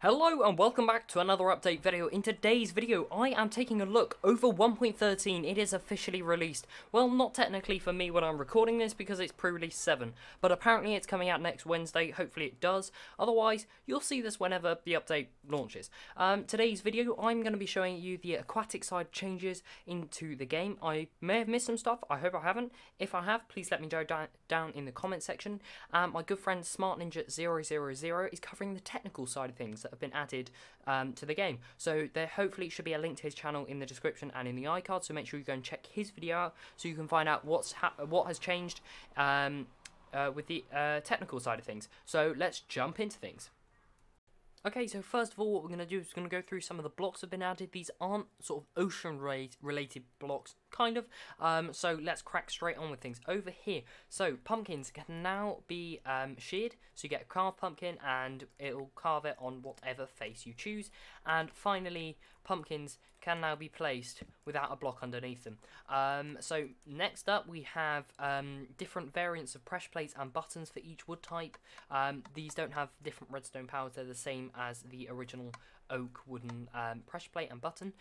Hello and welcome back to another update video. In today's video, I am taking a look over 1.13. It is officially released. Well, not technically for me when I'm recording this because it's pre-release 7, but apparently it's coming out next Wednesday. Hopefully it does. Otherwise, you'll see this whenever the update launches. Today's video, I'm going to be showing you the aquatic side changes into the game. I may have missed some stuff. I hope I haven't. If I have, please let me know down in the comment section. My good friend Smart Ninja 000 is covering the technical side of things that have been added to the game. So there hopefully should be a link to his channel in the description and in the iCard, so make sure you go and check his video out so you can find out what has changed with the technical side of things. So let's jump into things. Okay, so first of all, what we're going to do is going to go through some of the blocks that have been added. These aren't sort of ocean-related blocks, kind of. So let's crack straight on with things. Over here, so pumpkins can now be sheared. So you get a carved pumpkin, and it'll carve it on whatever face you choose. And finally, pumpkins can now be placed without a block underneath them. So next up, we have different variants of pressure plates and buttons for each wood type. These don't have different redstone powers. They're the same as the original oak wooden pressure plate and button.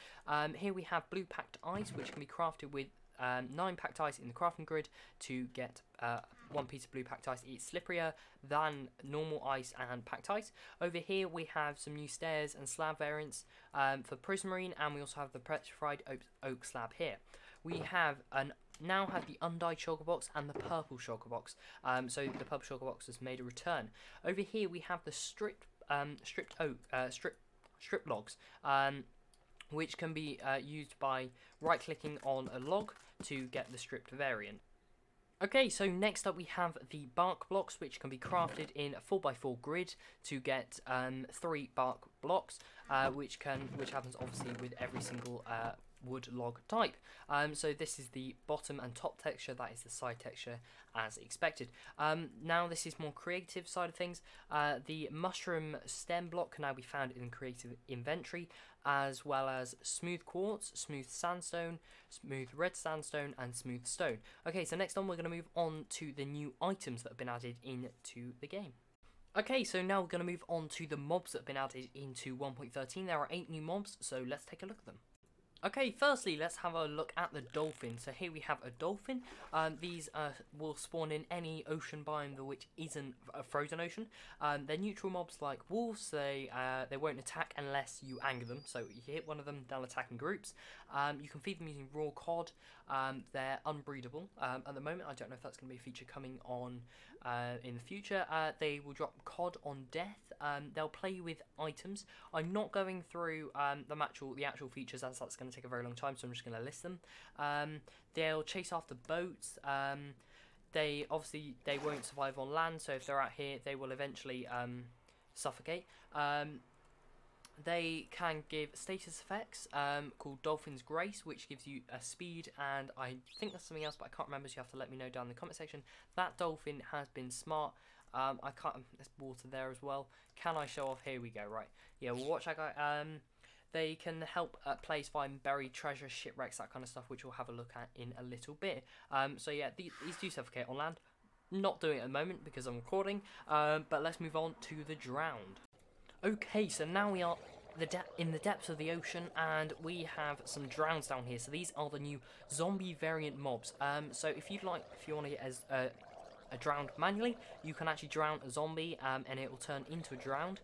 Here we have blue packed ice, which can be crafted with 9 packed ice in the crafting grid to get one piece of blue packed ice. It's slipperier than normal ice and packed ice. Over here we have some new stairs and slab variants for prismarine, and we also have the petrified oak slab here. We have now have the undyed shulker box and the purple shulker box. So the purple shulker box has made a return. Over here we have the stripped logs, which can be used by right-clicking on a log to get the stripped variant. Okay, so next up we have the bark blocks, which can be crafted in a 4x4 grid to get 3 bark blocks, which happens obviously with every single wood log type. So this is the bottom and top texture, that is the side texture as expected. Now this is more creative side of things. The mushroom stem block can now be found in creative inventory, as well as smooth quartz, smooth sandstone, smooth red sandstone, and smooth stone. Okay, so next on we're going to move on to the new items that have been added into the game. Okay, so now we're going to move on to the mobs that have been added into 1.13. There are 8 new mobs, so let's take a look at them. Okay, firstly, let's have a look at the dolphin. So here we have a dolphin. These will spawn in any ocean biome which isn't a frozen ocean. They're neutral mobs like wolves. They won't attack unless you anger them. So you hit one of them, they'll attack in groups. You can feed them using raw cod. They're unbreedable. At the moment, I don't know if that's going to be a feature coming on in the future. They will drop cod on death. They'll play with items. I'm not going through the actual features, as that's going to take a very long time, so I'm just going to list them. They'll chase after boats. They won't survive on land, so if they're out here, they will eventually suffocate. They can give status effects called Dolphin's Grace, which gives you a speed, and I think that's something else, but I can't remember, so you have to let me know down in the comment section. That dolphin has been smart. I can't. There's water there as well. Can I show off? Here we go. Right. Yeah, we'll watch that guy. They can help players find buried treasure, shipwrecks, that kind of stuff, which we'll have a look at in a little bit. So yeah, these do suffocate on land. Not doing it at the moment because I'm recording. But let's move on to the drowned. Okay, so now we are in the depths of the ocean, and we have some drowns down here. So these are the new zombie variant mobs. So if you want to get as a drowned manually, you can actually drown a zombie, and it will turn into a drowned.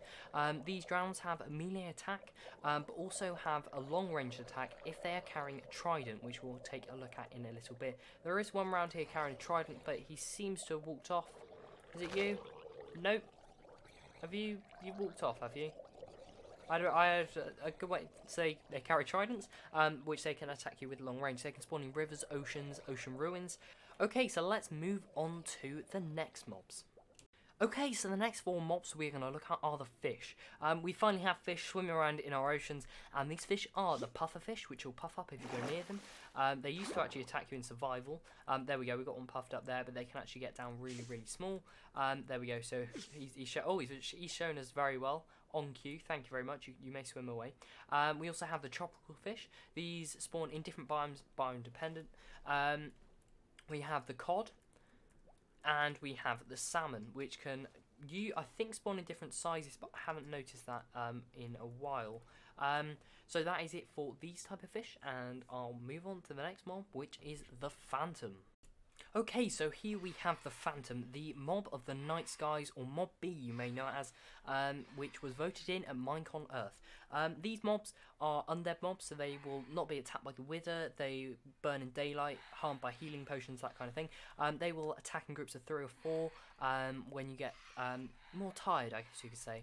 These drowns have a melee attack, but also have a long range attack if they are carrying a trident, which we'll take a look at in a little bit. There is one round here carrying a trident, but he seems to have walked off. Is it you? Nope. You walked off, have you? I have a good way to say they carry tridents, which they can attack you with long range. They can spawn in rivers, oceans, ocean ruins. Okay, so let's move on to the next mobs. Okay, so the next 4 mobs we're going to look at are the fish. We finally have fish swimming around in our oceans, and these fish are the puffer fish, which will puff up if you go near them. They used to actually attack you in survival. There we go, we've got one puffed up there, but they can actually get down really, really small. There we go, so he's shown us very well. On cue, thank you very much, you may swim away. We also have the tropical fish. These spawn in different biomes, biome dependent. We have the cod, and we have the salmon, which can I think spawn in different sizes, but I haven't noticed that in a while. So that is it for these type of fish, and I'll move on to the next mob, which is the Phantom. Okay, so here we have the Phantom, the mob of the night skies, or Mob B you may know it as, which was voted in at Minecon Earth. These mobs are undead mobs, so they will not be attacked by the Wither, they burn in daylight, harmed by healing potions, that kind of thing. They will attack in groups of 3 or 4 when you get more tired, I guess you could say.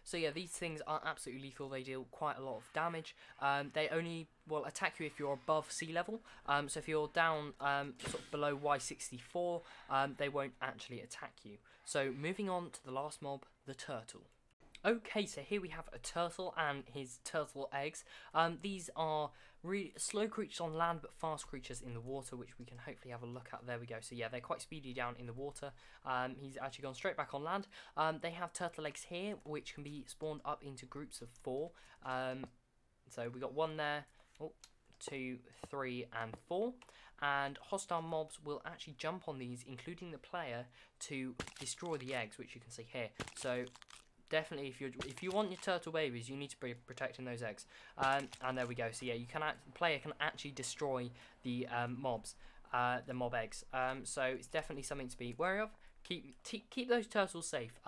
So yeah, these things are absolutely lethal. They deal quite a lot of damage. They only will attack you if you're above sea level. So if you're down sort of below Y64, they won't actually attack you. So moving on to the last mob, the Turtle. Okay, so here we have a turtle and his turtle eggs. These are really slow creatures on land, but fast creatures in the water, which we can hopefully have a look at. There we go. So yeah, they're quite speedy down in the water. He's actually gone straight back on land. They have turtle eggs here, which can be spawned up into groups of 4. So we got 1 there, 2, 3, and 4. And hostile mobs will actually jump on these, including the player, to destroy the eggs, which you can see here. So definitely, if you want your turtle babies, you need to be protecting those eggs. And there we go. So yeah, the player can actually destroy the mobs, the mob eggs. So it's definitely something to be wary of. Keep those turtles safe.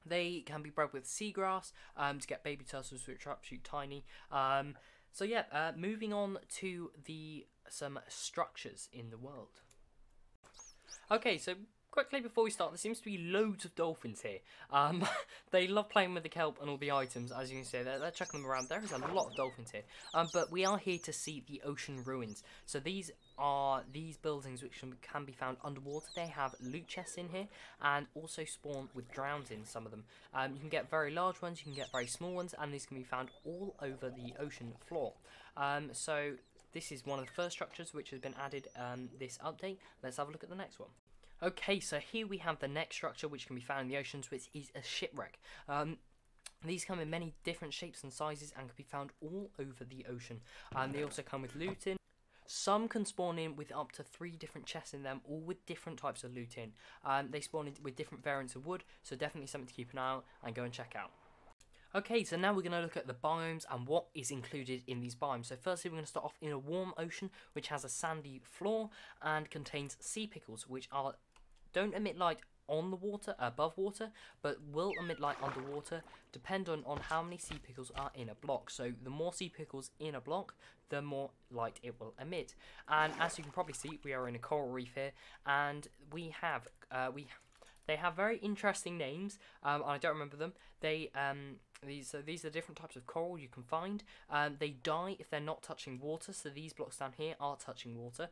They can be bred with seagrass to get baby turtles, which are absolutely tiny. So yeah, moving on to some structures in the world. Okay, so quickly before we start, there seems to be loads of dolphins here. They love playing with the kelp and all the items, as you can see. They're chucking them around. There is a lot of dolphins here. But we are here to see the ocean ruins. So these are these buildings which can be found underwater. They have loot chests in here and also spawn with drowns in some of them. You can get very large ones, you can get very small ones, and these can be found all over the ocean floor. So this is one of the first structures which has been added this update. Let's have a look at the next one. Okay, so here we have the next structure which can be found in the oceans, which is a shipwreck. These come in many different shapes and sizes and can be found all over the ocean. They also come with loot in. Some can spawn in with up to 3 different chests in them, all with different types of loot in. They spawn in with different variants of wood, so definitely something to keep an eye on and go and check out. Okay, so now we're going to look at the biomes and what is included in these biomes. So firstly, we're going to start off in a warm ocean, which has a sandy floor and contains sea pickles, which don't emit light on the water, above water, but will emit light underwater, depending on how many sea pickles are in a block. So the more sea pickles in a block, the more light it will emit. And as you can probably see, we are in a coral reef here, and they have very interesting names. I don't remember them. These are different types of coral you can find. They die if they're not touching water. So these blocks down here are touching water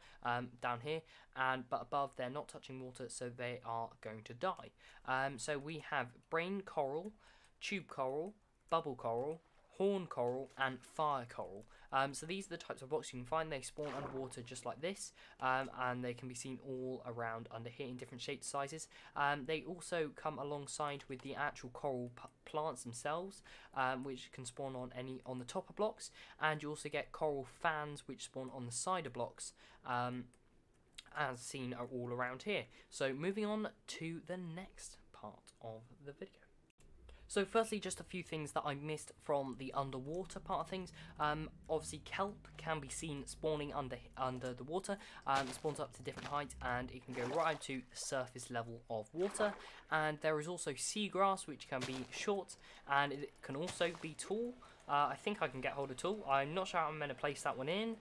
down here, but above they're not touching water, so they are going to die. So we have brain coral, tube coral, bubble coral, horn coral, and fire coral. So these are the types of blocks you can find. They spawn underwater just like this, and they can be seen all around under here in different shapes, sizes. They also come alongside with the actual coral plants themselves, which can spawn on the top of blocks, and you also get coral fans which spawn on the side of blocks, as seen all around here. So moving on to the next part of the video. So firstly, just a few things that I missed from the underwater part of things. Obviously, kelp can be seen spawning under the water. It spawns up to different heights, and it can go right up to the surface level of water. And there is also seagrass, which can be short, and it can also be tall. I think I can get hold of tall. I'm not sure how I'm going to place that one in.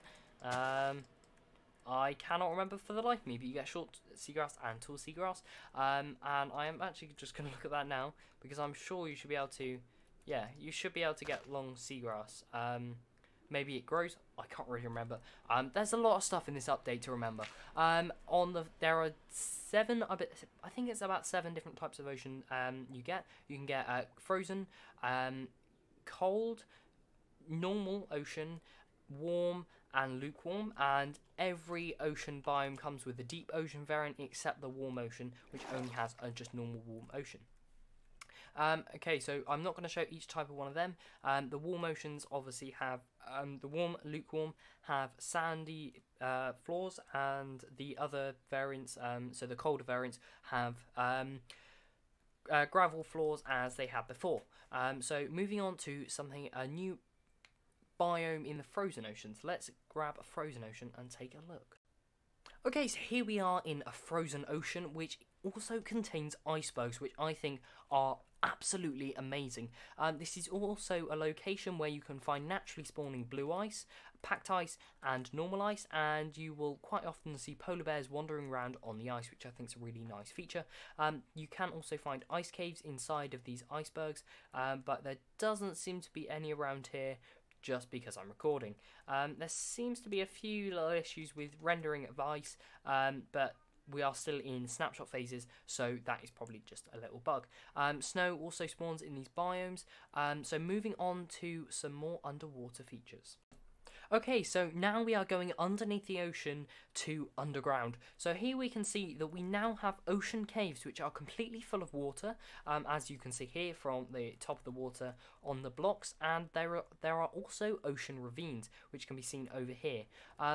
I cannot remember for the life of me, but you get short seagrass and tall seagrass. And I am actually just going to look at that now, because I'm sure you should be able to, yeah, you should be able to get long seagrass. Maybe it grows, I can't really remember. There's a lot of stuff in this update to remember. There are 7, I think it's about 7 different types of ocean you get. You can get frozen, cold, normal ocean, warm, and lukewarm, and every ocean biome comes with the deep ocean variant except the warm ocean, which only has a just normal warm ocean. Okay, so I'm not going to show each type of one of them. The warm oceans obviously have the warm, lukewarm have sandy floors, and the other variants, so the colder variants, have gravel floors as they had before. So moving on to a new biome in the frozen oceans. Let's grab a frozen ocean and take a look. Okay, so here we are in a frozen ocean, which also contains icebergs, which I think are absolutely amazing. This is also a location where you can find naturally spawning blue ice, packed ice, and normal ice, and you will quite often see polar bears wandering around on the ice, which I think is a really nice feature. You can also find ice caves inside of these icebergs, but there doesn't seem to be any around here, just because I'm recording. There seems to be a few little issues with rendering of ice, but we are still in snapshot phases, so that is probably just a little bug. Snow also spawns in these biomes, so moving on to some more underwater features. Okay, so now we are going underneath the ocean to underground. So here we can see that we now have ocean caves which are completely full of water, as you can see here from the top of the water on the blocks, and there are also ocean ravines which can be seen over here.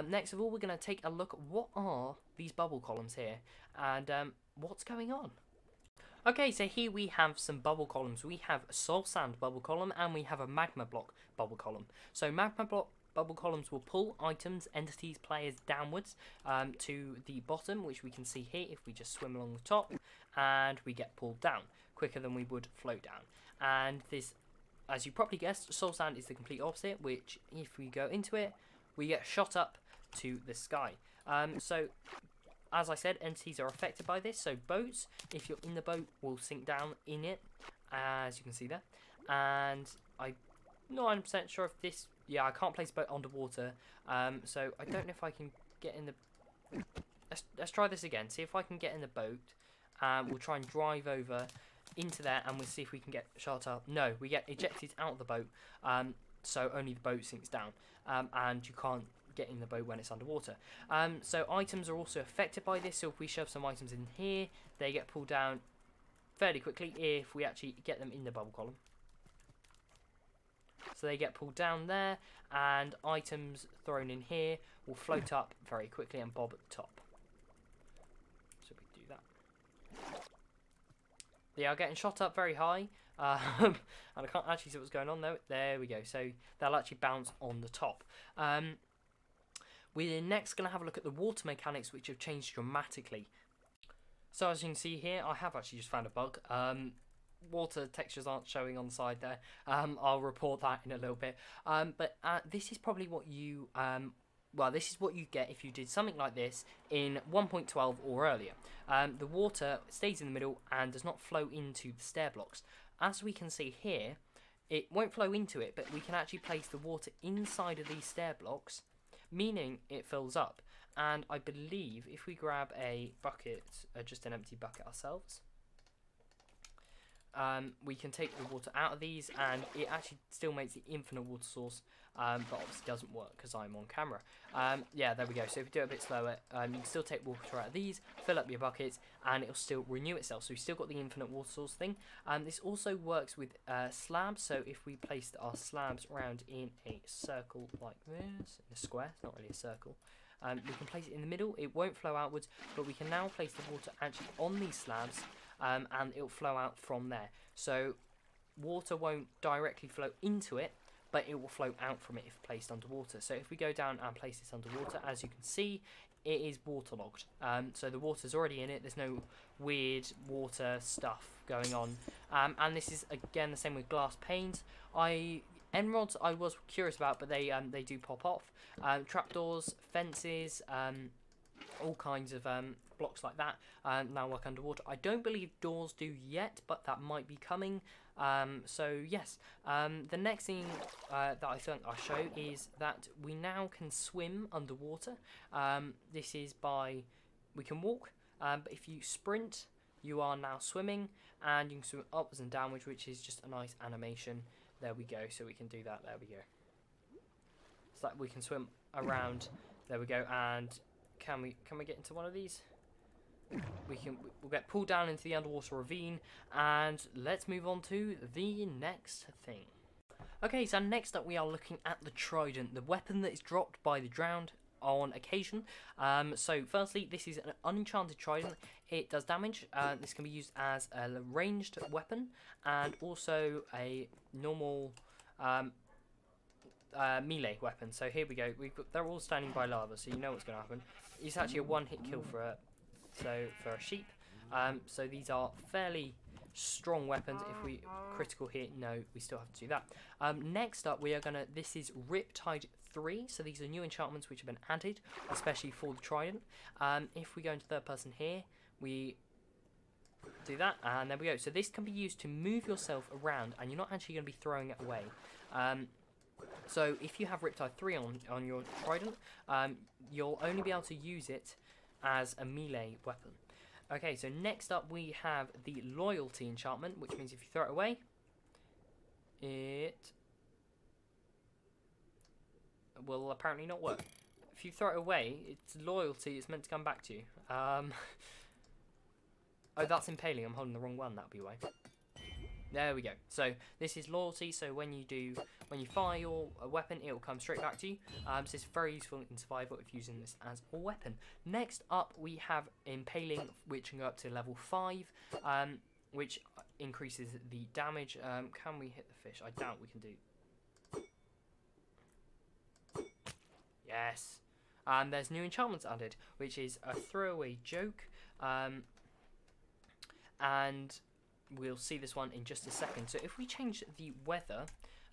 Next of all, we're going to take a look at what are these bubble columns here, and what's going on. Okay, so here we have some bubble columns. We have a soul sand bubble column and we have a magma block bubble column. So magma block bubble columns will pull items, entities, players downwards to the bottom, which we can see here if we just swim along the top, and we get pulled down quicker than we would float down. And this, as you probably guessed, soul sand is the complete opposite, which if we go into it, we get shot up to the sky. So as I said, entities are affected by this, so boats, if you're in the boat, will sink down in it, as you can see there. And I'm not 100% sure if this, yeah, I can't place a boat underwater, so I don't know if I can get in the, let's try this again, see if I can get in the boat, we'll try and drive over into there, and we'll see if we can get shot up. No, we get ejected out of the boat, so only the boat sinks down, and you can't get in the boat when it's underwater. So items are also affected by this, so if we shove some items in here, they get pulled down fairly quickly if we actually get them in the bubble column. So they get pulled down there, and items thrown in here will float up very quickly and bob at the top. So we do that. They are getting shot up very high, and I can't actually see what's going on though. There we go, so they'll actually bounce on the top. We're next going to have a look at the water mechanics, which have changed dramatically. So as you can see here, I have actually just found a bug. Water textures aren't showing on the side there. I'll report that in a little bit. But this is probably what you, this is what you get if you did something like this in 1.12 or earlier. The water stays in the middle and does not flow into the stair blocks. As we can see here, it won't flow into it, but we can actually place the water inside of these stair blocks, meaning it fills up. And I believe if we grab a bucket, just an empty bucket ourselves, we can take the water out of these, and it actually still makes the infinite water source, but obviously doesn't work because I'm on camera. Yeah, there we go. So if you do it a bit slower, you can still take water out of these, fill up your buckets, and it'll still renew itself. So we've still got the infinite water source thing. This also works with slabs. So if we placed our slabs around in a circle like this, in a square, it's not really a circle, we can place it in the middle. It won't flow outwards, but we can now place the water actually on these slabs, and it'll flow out from there. So water won't directly flow into it, but it will flow out from it if placed underwater. So if we go down and place this underwater, as you can see, it is waterlogged. So the water's already in it. There's no weird water stuff going on. And this is again the same with glass panes. End rods I was curious about, but they do pop off. Trapdoors, fences, all kinds of blocks like that now work underwater. I don't believe doors do yet, but that might be coming. So yes, the next thing that I think I'll show is that we now can swim underwater. This is we can walk, but if you sprint, you are now swimming, and you can swim upwards and downwards, which is just a nice animation. There we go, so we can do that. There we go. So that we can swim around. There we go, and can we get into one of these? we'll get pulled down into the underwater ravine, and let's move on to the next thing. Okay, so next up we are looking at the trident, the weapon that is dropped by the drowned on occasion. So firstly, this is an unenchanted trident. It does damage. This can be used as a ranged weapon and also a normal melee weapon. So here we go. They're all standing by lava, so you know what's going to happen. It's actually a one-hit kill for a sheep. So these are fairly strong weapons. If we critical hit, no, we still have to do that. Next up, we are gonna. This is Riptide 3. So these are new enchantments which have been added, especially for the trident. If we go into third person here, we do that, and there we go. So this can be used to move yourself around, and you're not actually going to be throwing it away. So if you have Riptide 3 on your trident, you'll only be able to use it as a melee weapon. Okay, so next up we have the Loyalty enchantment, which means if you throw it away, it will apparently not work. If you throw it away, it's Loyalty, it's meant to come back to you. Oh, that's Impaling, I'm holding the wrong one, that'll be why. There we go. So this is Loyalty, so when you fire your weapon, it will come straight back to you. So it's very useful in survival if using this as a weapon. Next up, we have Impaling, which can go up to level 5, which increases the damage. Can we hit the fish? I doubt we can do. Yes. There's new enchantments added, which is a throwaway joke. And we'll see this one in just a second. So if we change the weather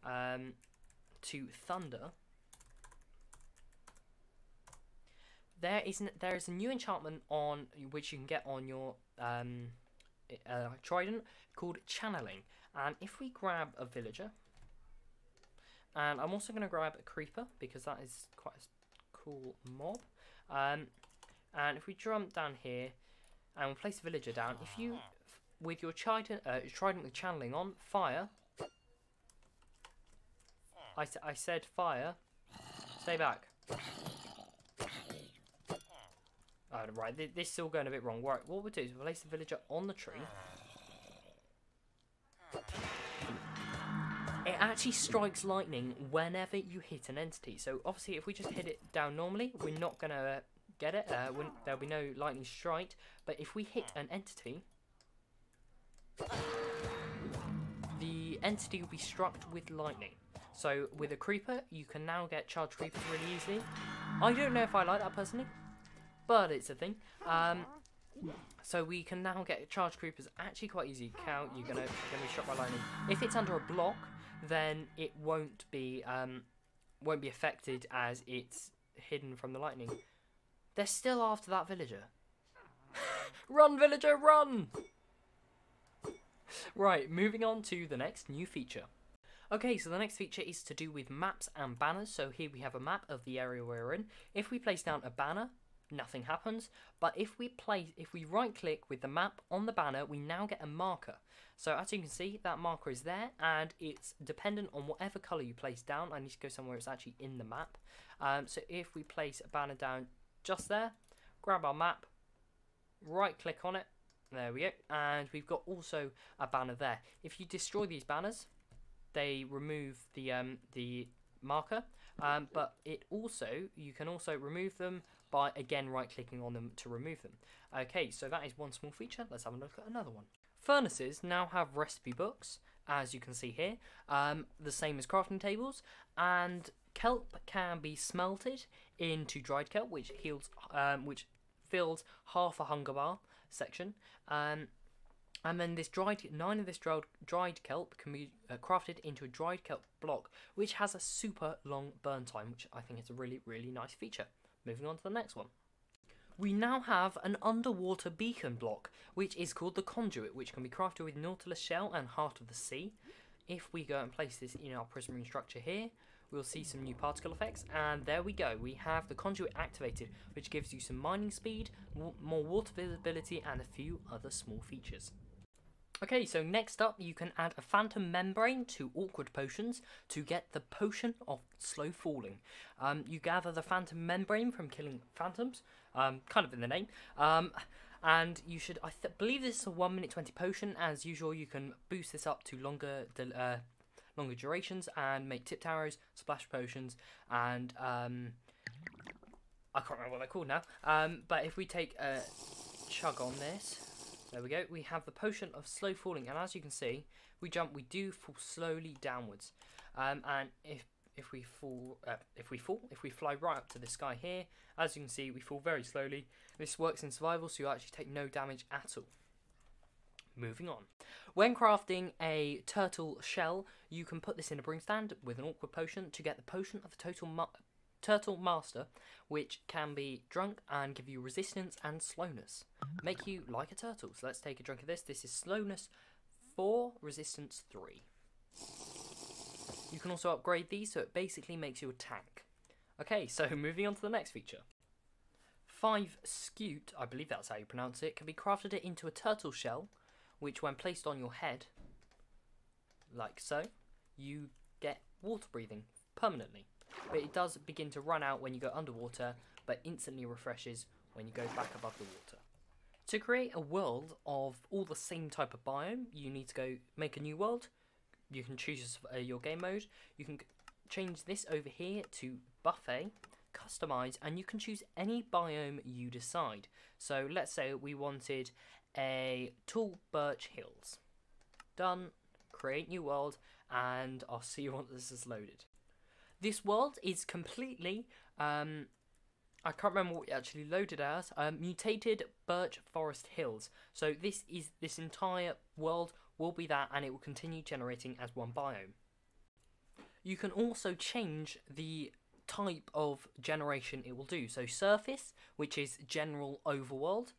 to thunder, there is a new enchantment on which you can get on your trident called channeling. And if we grab a villager, and I'm also going to grab a creeper because that is quite a cool mob. And if we jump down here and we'll place a villager down, if you with your trident with channeling on, fire. I said fire. Stay back. Oh, right, this is all going a bit wrong. Right, what we'll do is we'll place the villager on the tree. It actually strikes lightning whenever you hit an entity. So obviously, if we just hit it down normally, we're not going to get it. There'll be no lightning strike. But if we hit an entity, the entity will be struck with lightning. So with a creeper, you can now get charged creepers really easily. I don't know if I like that personally, but it's a thing. So we can now get charged creepers actually quite easy. You're gonna be struck by lightning. If it's under a block, then it won't be affected as it's hidden from the lightning. They're still after that villager. Run, villager, run! Right, moving on to the next new feature. Okay, so the next feature is to do with maps and banners. So here we have a map of the area we're in. If we place down a banner, nothing happens. But if we right click with the map on the banner, we now get a marker. So as you can see, that marker is there, and it's dependent on whatever colour you place down. I need to go somewhere it's actually in the map. So if we place a banner down just there, grab our map, right click on it, there we go, and we've got also a banner there. If you destroy these banners, they remove the marker, but you can also remove them by again right clicking on them to remove them. Okay, so that is one small feature. Let's have a look at another one. Furnaces now have recipe books, as you can see here, the same as crafting tables, and kelp can be smelted into dried kelp, which fills half a hunger bar section. And then this 9 of this dried kelp can be crafted into a dried kelp block, which has a super long burn time, which I think is a really, really nice feature. Moving on to the next one. We now have an underwater beacon block, which is called the Conduit, which can be crafted with Nautilus Shell and Heart of the Sea. If we go and place this in our prismarine structure here, we'll see some new particle effects, and there we go. We have the Conduit activated, which gives you some mining speed, more water visibility, and a few other small features. Okay, so next up, you can add a Phantom Membrane to Awkward Potions to get the Potion of Slow Falling. You gather the Phantom Membrane from killing phantoms, kind of in the name, And you should, believe this is a 1 minute 20 potion. As usual, you can boost this up to longer durations and make tipped arrows, splash potions, and I can't remember what they're called now. But if we take a chug on this, there we go. We have the potion of slow falling, and as you can see, we jump, we do fall slowly downwards. And if we fly right up to the sky here, as you can see, we fall very slowly. This works in survival, so you actually take no damage at all. Moving on. When crafting a turtle shell, you can put this in a brewing stand with an awkward potion to get the potion of the Turtle Master, which can be drunk and give you resistance and slowness. Make you like a turtle. So let's take a drink of this. This is slowness 4, resistance 3. You can also upgrade these, so it basically makes you a tank. Okay, so moving on to the next feature. 5 Scute, I believe that's how you pronounce it, can be crafted into a turtle shell, which when placed on your head, like so, you get water breathing permanently. But it does begin to run out when you go underwater, but instantly refreshes when you go back above the water. To create a world of all the same type of biome, you need to go make a new world. You can choose your game mode. You can change this over here to buffet, customize, and you can choose any biome you decide. So let's say we wanted a tall birch hills. Done. Create new world, and I'll see you once this is loaded. This world is completely, I can't remember what it actually loaded as, mutated birch forest hills. So this entire world will be that, and it will continue generating as one biome. You can also change the type of generation it will do. So surface, which is general overworld,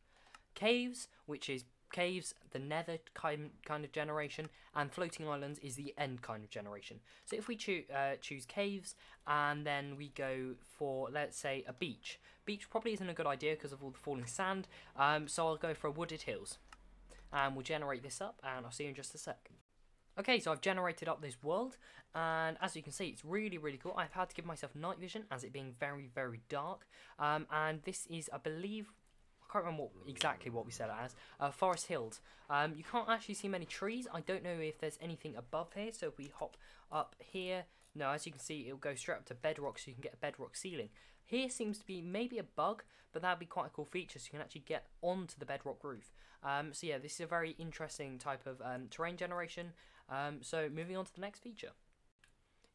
caves, which is caves, the nether kind of generation, and floating islands is the end kind of generation. So if we choose caves, and then we go for, let's say, a beach. Beach probably isn't a good idea because of all the falling sand, so I'll go for wooded hills. And we'll generate this up, and I'll see you in just a sec. Okay, so I've generated up this world, and as you can see, it's really, really cool. I've had to give myself night vision, as it being very, very dark, and this is, I believe, I can't remember exactly what we said it as, forest hills. You can't actually see many trees. I don't know if there's anything above here, so if we hop up here, no, as you can see, it'll go straight up to bedrock, so you can get a bedrock ceiling. Here seems to be maybe a bug, but that would be quite a cool feature, so you can actually get onto the bedrock roof. So yeah, this is a very interesting type of terrain generation. So moving on to the next feature.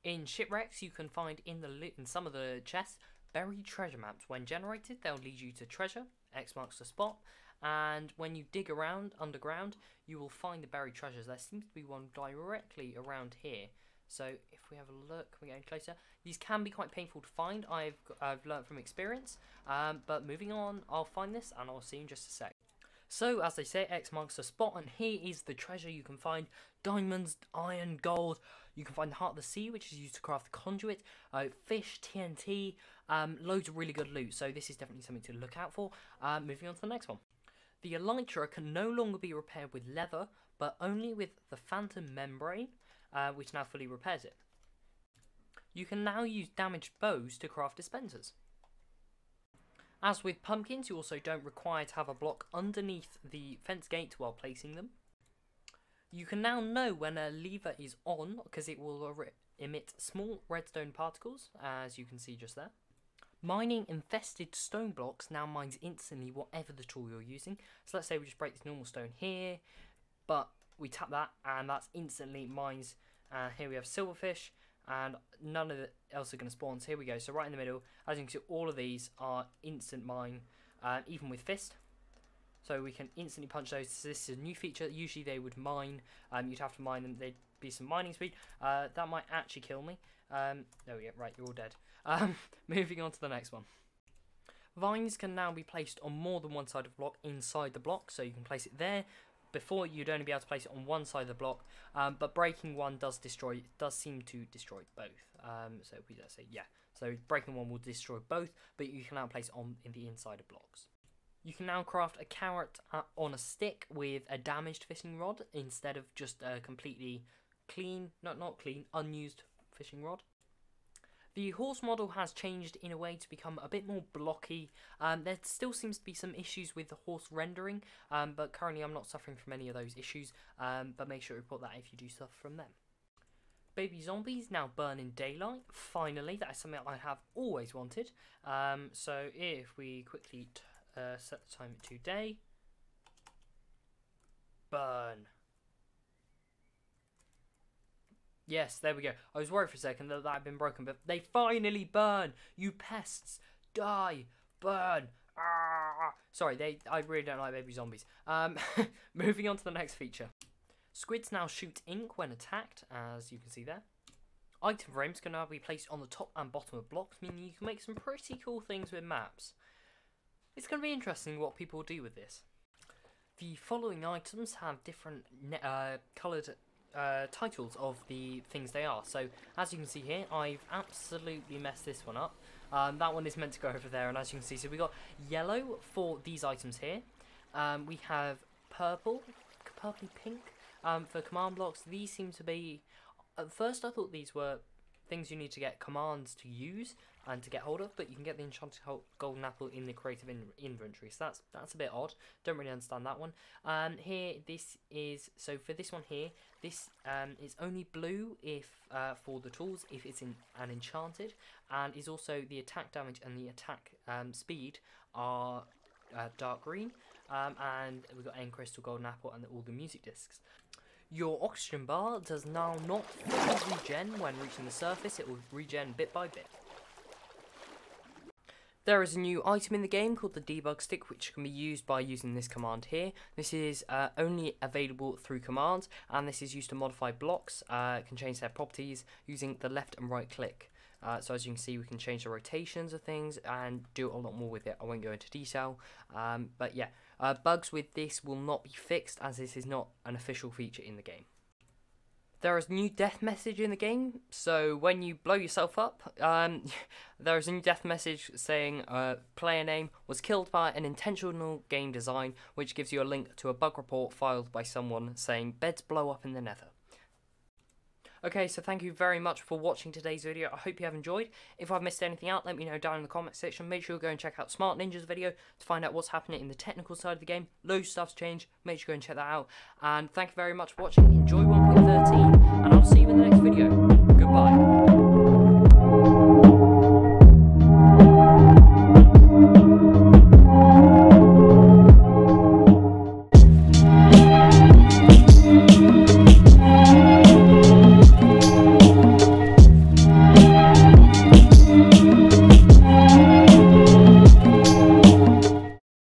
In shipwrecks, you can find in some of the chests buried treasure maps. When generated, they'll lead you to treasure. X marks the spot, and when you dig around underground, you will find the buried treasures. There seems to be one directly around here. So if we have a look, we're getting closer. These can be quite painful to find. I've learned from experience. But moving on, I'll find this, and I'll see you in just a sec. So, as they say, X marks the spot, and here is the treasure. You can find diamonds, iron, gold. You can find the heart of the sea, which is used to craft the conduit, fish, TNT, loads of really good loot. So this is definitely something to look out for. Moving on to the next one. The elytra can no longer be repaired with leather, but only with the phantom membrane, which now fully repairs it. You can now use damaged bows to craft dispensers. As with pumpkins, you also don't require to have a block underneath the fence gate while placing them. You can now know when a lever is on, because it will emit small redstone particles, as you can see just there. Mining infested stone blocks now mines instantly whatever the tool you're using. So let's say we just break this normal stone here, but we tap that and that's instantly mines. Here we have silverfish, and none of it else are going to spawn. So here we go. So right in the middle, as you can see, all of these are instant mine, even with fist. So we can instantly punch those. So this is a new feature. Usually they would mine. You'd have to mine them. They'd be some mining speed. That might actually kill me. There we go. Right, you're all dead. Moving on to the next one. Vines can now be placed on more than one side of the block inside the block. So you can place it there. Before, you'd only be able to place it on one side of the block, but breaking one does seem to destroy both. So if we just say yeah, so breaking one will destroy both, but you can now place it on in the inside of blocks. You can now craft a carrot on a stick with a damaged fishing rod instead of just a completely clean, not clean, unused fishing rod. The horse model has changed in a way to become a bit more blocky. There still seems to be some issues with the horse rendering, but currently I'm not suffering from any of those issues, but make sure to report that if you do suffer from them. Baby zombies now burn in daylight. Finally, that is something I have always wanted. So if we quickly set the timer to day, burn. Yes, there we go. I was worried for a second that had been broken, but they finally burn. You pests, die, burn. Ah! Sorry, I really don't like baby zombies. Moving on to the next feature. Squids now shoot ink when attacked, as you can see there. Item frames can now be placed on the top and bottom of blocks, meaning you can make some pretty cool things with maps. It's going to be interesting what people do with this. The following items have different coloured titles of the things they are. So as you can see here, I've absolutely messed this one up. That one is meant to go over there, and as you can see, so we got yellow for these items here. We have purpley pink for command blocks. These seem to be, at first I thought these were things you need to get commands to use and to get hold of, but you can get the enchanted golden apple in the creative inventory, so that's a bit odd. Don't really understand that one. Here, this is, so for this one here, this is only blue if for the tools if it's in an enchanted, and is also the attack damage and the attack speed are dark green, and we've got end crystal, golden apple, and all the music discs. Your oxygen bar does now not fully regen when reaching the surface. It will regen bit by bit. There is a new item in the game called the debug stick, which can be used by using this command here. This is only available through commands, and this is used to modify blocks. It can change their properties using the left and right click. So as you can see, we can change the rotations of things and do a lot more with it. I won't go into detail, but yeah, bugs with this will not be fixed, as this is not an official feature in the game. There is a new death message in the game, so when you blow yourself up, there is a new death message saying player name was killed by an intentional game design, which gives you a link to a bug report filed by someone saying beds blow up in the nether. Okay, so thank you very much for watching today's video. I hope you have enjoyed. If I've missed anything out, let me know down in the comment section. Make sure you go and check out Smart Ninja's video to find out what's happening in the technical side of the game. Loads of stuff's changed. Make sure you go and check that out. And thank you very much for watching. Enjoy 1.13, and I'll see you in the next video. Goodbye.